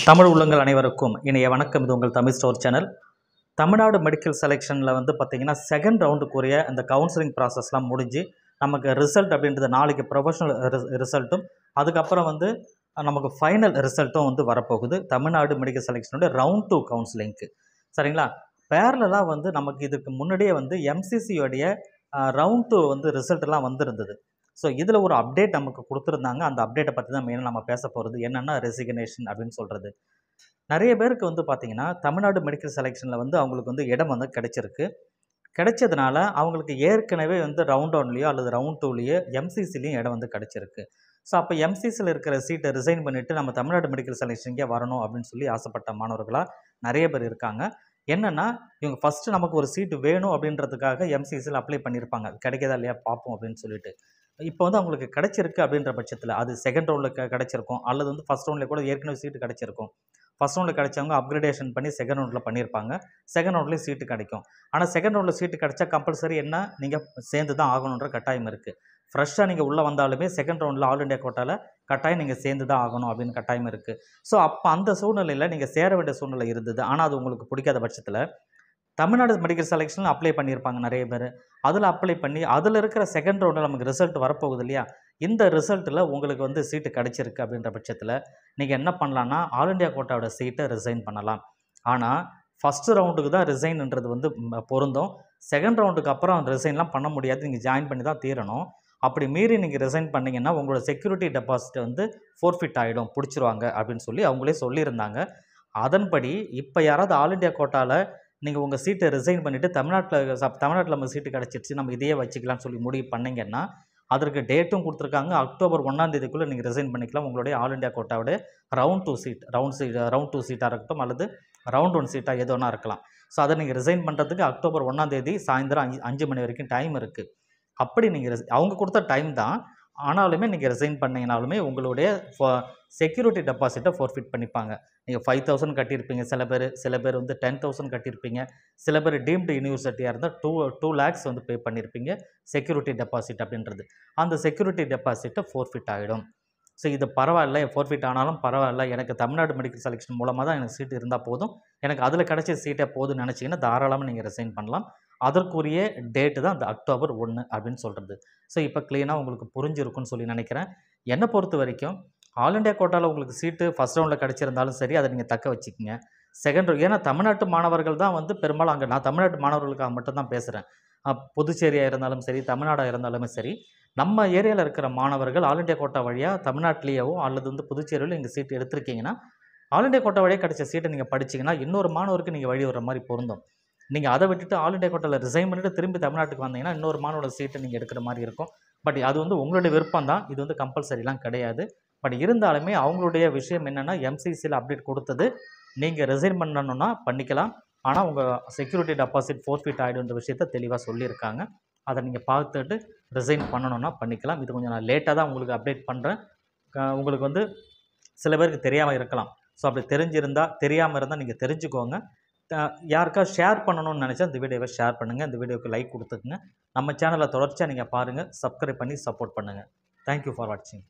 தமிழ் உள்ளங்கள் அனைவருக்கும் இணைய வணக்கம். இது உங்கள் Tamil store channel. Tamil Nadu medical செலெக்ஷனில் வந்து பார்த்திங்கன்னா செகண்ட் ரவுண்டுக்குரிய அந்த கவுன்சிலிங் ப்ராசஸ்லாம் முடிஞ்சு நமக்கு ரிசல்ட் அப்படின்றது நாளைக்கு ப்ரொஃபஷனல் ரிசல்ட்டும் அதுக்கப்புறம் வந்து நமக்கு ஃபைனல் ரிசல்ட்டும் வந்து வரப்போகுது தமிழ்நாடு மெடிக்கல் செலெக்ஷனோட ரவுண்ட் 2 கவுன்சிலிங்க்கு. சரிங்களா? பேரலாக வந்து நமக்கு இதுக்கு முன்னாடியே வந்து எம்சிசியோடைய ரவுண்ட் 2 வந்து ரிசல்ட்லாம் வந்திருந்தது. ஸோ இதில் ஒரு அப்டேட் நமக்கு கொடுத்துருந்தாங்க. அந்த அப்டேட்டை பற்றி தான் மெயினாக நம்ம பேச போகிறது. என்னென்னா ரெசிக்னேஷன் அப்படின்னு சொல்கிறது. நிறைய பேருக்கு வந்து பார்த்திங்கன்னா தமிழ்நாடு மெடிக்கல் செலெக்ஷனில் வந்து அவங்களுக்கு வந்து இடம் வந்து கிடைச்சிருக்கு. கிடைச்சதுனால அவங்களுக்கு ஏற்கனவே வந்து ரவுண்ட் 1லேயோ அல்லது ரவுண்ட் 2லேயோ எம்சிசிலையும் இடம் வந்து கிடைச்சிருக்கு. ஸோ அப்போ எம்சிசியில் இருக்கிற சீட்டை ரிசைன் பண்ணிவிட்டு நம்ம தமிழ்நாடு மெடிக்கல் செலெக்ஷனுக்கே வரணும் அப்படின்னு சொல்லி ஆசைப்பட்ட மாணவர்களாக நிறைய பேர் இருக்காங்க. என்னென்னா இவங்க ஃபஸ்ட்டு நமக்கு ஒரு சீட்டு வேணும் அப்படின்றதுக்காக எம்சிசியில் அப்ளை பண்ணியிருப்பாங்க. கிடைக்கிதா இல்லையா பார்ப்போம் அப்படின்னு சொல்லிட்டு. இப்போ வந்து அவங்களுக்கு கிடைச்சிருக்கு அப்படின்ற பட்சத்தில் அது செகண்ட் ரவுண்டில் கிடைச்சிருக்கும் அல்லது வந்து ஃபஸ்ட் ரவுண்டில் கூட ஏற்கனவே சீட்டு கிடைச்சிருக்கும். ஃபஸ்ட் ரவுண்டில் கிடைச்சவங்க அப்கிரேடேஷன் பண்ணி செகண்ட் ரவுண்டில் பண்ணியிருப்பாங்க. செகண்ட் ரவுண்ட்லேயும் சீட்டு கிடைக்கும். ஆனால் செகண்ட் ரவுண்டில் சீட்டு கிடைச்சா கம்பல்சரி என்ன நீங்கள் சேர்ந்து தான் ஆகணுன்ற கட்டாயம் இருக்குது. ஃப்ரெஷ்ஷாக நீங்கள் உள்ளே வந்தாலுமே செகண்ட் ரவுண்டில் ஆல் இண்டியா கோட்டாவில் கட்டாயம் நீங்கள் சேர்ந்து தான் ஆகணும் அப்படின்னு கட்டாயம் இருக்குது. ஸோ அப்போ அந்த சூழ்நிலையில் நீங்கள் சேர வேண்டிய சூழ்நிலை இருந்தது. ஆனால் அது உங்களுக்கு பிடிக்காத பட்சத்தில் தமிழ்நாடு மெடிக்கல் செலெக்ஷனில் அப்ளை பண்ணியிருப்பாங்க நிறைய பேர். அதில் அப்ளை பண்ணி அதில் இருக்கிற செகண்ட் ரவுண்டில் நமக்கு ரிசல்ட் வரப்போகுது இல்லையா? இந்த ரிசல்ட்டில் உங்களுக்கு வந்து சீட்டு கிடைச்சிருக்கு அப்படின்ற பட்சத்தில் நீங்கள் என்ன பண்ணலான்னா ஆல் இண்டியா கோட்டாவோட சீட்டை ரிசைன் பண்ணலாம். ஆனால் ஃபஸ்ட்டு ரவுண்டுக்கு தான் ரிசைன்ன்றது வந்து பொருந்தும். செகண்ட் ரவுண்டுக்கு அப்புறம் ரிசைன்லாம் பண்ண முடியாது. நீங்கள் ஜாயின் பண்ணி தான் தீரணும். அப்படி மீறி நீங்கள் ரிசைன் பண்ணிங்கன்னா உங்களோட செக்யூரிட்டி டெபாசிட் வந்து ஃபோர்ஃபிட் ஆகிடும், பிடிச்சிருவாங்க அப்படின்னு சொல்லி அவங்களே சொல்லியிருந்தாங்க. அதன்படி இப்போ யாராவது ஆல் இண்டியா கோட்டாவில் நீங்கள் உங்கள் சீட்டை ரிசைன் பண்ணிவிட்டு தமிழ்நாட்டில் நம்ம சீட்டு கிடச்சிருச்சு நம்ம இதையே வச்சுக்கலாம்னு சொல்லி முடிவு பண்ணிங்கன்னா அதற்கு டேட்டும் கொடுத்துருக்காங்க. அக்டோபர் 1ஆம் தேதிக்குள்ளே நீங்கள் ரிசைன் பண்ணிக்கலாம். உங்களுடைய ஆல் இண்டியா கோட்டாவோட ரவுண்ட் 2 சீட்டாக இருக்கட்டும் அல்லது ரவுண்ட் 1 சீட்டாக எது ஒன்றா இருக்கலாம். ஸோ அதை நீங்கள் ரிசைன் பண்ணுறதுக்கு அக்டோபர் 1ஆம் தேதி சாயந்தரம் 5 மணி வரைக்கும் டைம் இருக்குது. அப்படி நீங்கள் அவங்க கொடுத்த டைம் தான். ஆனாலுமே நீங்கள் ரிசைன் பண்ணிங்கனாலுமே உங்களுடைய செக்யூரிட்டி டெபாசிட்டை ஃபோர்ஃபிட் பண்ணிப்பாங்க. நீங்கள் 5000 கட்டியிருப்பீங்க சில பேர் வந்து 10,000 கட்டியிருப்பீங்க. சில பேர் டீம்டு யூனிவர்சிட்டியாக இருந்தால் 2 lakhs வந்து பே பண்ணியிருப்பீங்க செக்யூரிட்டி டெபாசிட் அப்படின்றது. அந்த செக்யூரிட்டி டெபாசிட்டை ஃபோர்ஃபிட் ஆகிடும். ஸோ இது பரவாயில்ல, ஃபோர்ஃபிட் ஆனாலும் பரவாயில்ல, எனக்கு தமிழ்நாடு மெடிக்கல் செலெக்ஷன் மூலமாக தான் எனக்கு சீட்டு இருந்தால் போதும், எனக்கு அதில் கிடைச்ச சீட்டே போதும்னு நினச்சிங்கன்னா தாராளமாக நீங்கள் ரிசைன் பண்ணலாம். அதற்குரிய டேட்டு தான் அந்த அக்டோபர் 1 அப்படின்னு சொல்கிறது. ஸோ இப்போ க்ளீனாக உங்களுக்கு புரிஞ்சிருக்குன்னு சொல்லி நினைக்கிறேன். என்னை பொறுத்த வரைக்கும் ஆல் இண்டியா கோட்டாவில் உங்களுக்கு சீட்டு ஃபஸ்ட் ரவுண்டில் கிடச்சிருந்தாலும் சரி அதை நீங்கள் தக்க வச்சுக்கிங்க. ஏன்னா தமிழ்நாட்டு மாணவர்கள் தான் வந்து பெரும்பாலும் அங்கே நான் தமிழ்நாட்டு மாணவர்களுக்காக மட்டும்தான் பேசுகிறேன். புதுச்சேரியாக இருந்தாலும் சரி தமிழ்நாடாக இருந்தாலுமே சரி நம்ம ஏரியாவில் இருக்கிற மாணவர்கள் ஆல் இண்டியா கோட்டா வழியாக தமிழ்நாட்டிலேயோ அல்லது வந்து புதுச்சேரியிலோ நீங்கள் சீட்டு எடுத்திருக்கீங்கன்னா ஆல் இண்டியா கோட்டா வழியாக கிடைச்ச சீட்டை நீங்கள் படிச்சிங்கன்னா இன்னொரு மாணவருக்கு நீங்கள் வழி வர மாதிரி பொருந்தும். நீங்கள் அதை விட்டுட்டு ஆல் இண்டியா கோட்டாவில் ரிசைன் பண்ணிவிட்டு திரும்பி தமிழ்நாட்டுக்கு வந்தீங்கன்னா இன்னொரு மாணவரோட சீட்டை நீங்கள் எடுக்கிற மாதிரி இருக்கும். பட் அது வந்து உங்களுடைய விருப்பம் தான். இது வந்து கம்பல்சரிலாம் கிடையாது. பட் இருந்தாலுமே அவங்களுடைய விஷயம் என்னென்னா எம்சிசியில் அப்டேட் கொடுத்தது நீங்கள் ரிசைன் பண்ணணுன்னா பண்ணிக்கலாம். ஆனால் உங்கள் செக்யூரிட்டி டெபாசிட் ஃபோர்ஃபிட் ஆகிடுன்ற விஷயத்தை தெளிவாக சொல்லியிருக்காங்க. அதை நீங்கள் பார்த்துட்டு ரிசைன் பண்ணணுன்னா பண்ணிக்கலாம். இது கொஞ்சம் நான் லேட்டாக தான் உங்களுக்கு அப்டேட் பண்ணுறேன். உங்களுக்கு வந்து சில பேருக்கு தெரியாமல் இருக்கலாம். ஸோ அப்படி தெரியாமல் இருந்தால் நீங்கள் தெரிஞ்சுக்கோங்க. யாருக்கா ஷேர் பண்ணணும்னு நினச்சா இந்த வீடியோவை ஷேர் பண்ணுங்கள். இந்த வீடியோவுக்கு லைக் கொடுத்துக்குங்க. நம்ம சேனலை தொடர்ச்சியாக நீங்கள் பாருங்கள், சப்ஸ்கிரைப் பண்ணி சப்போர்ட் பண்ணுங்கள். தேங்க்யூ ஃபார் வாட்சிங்.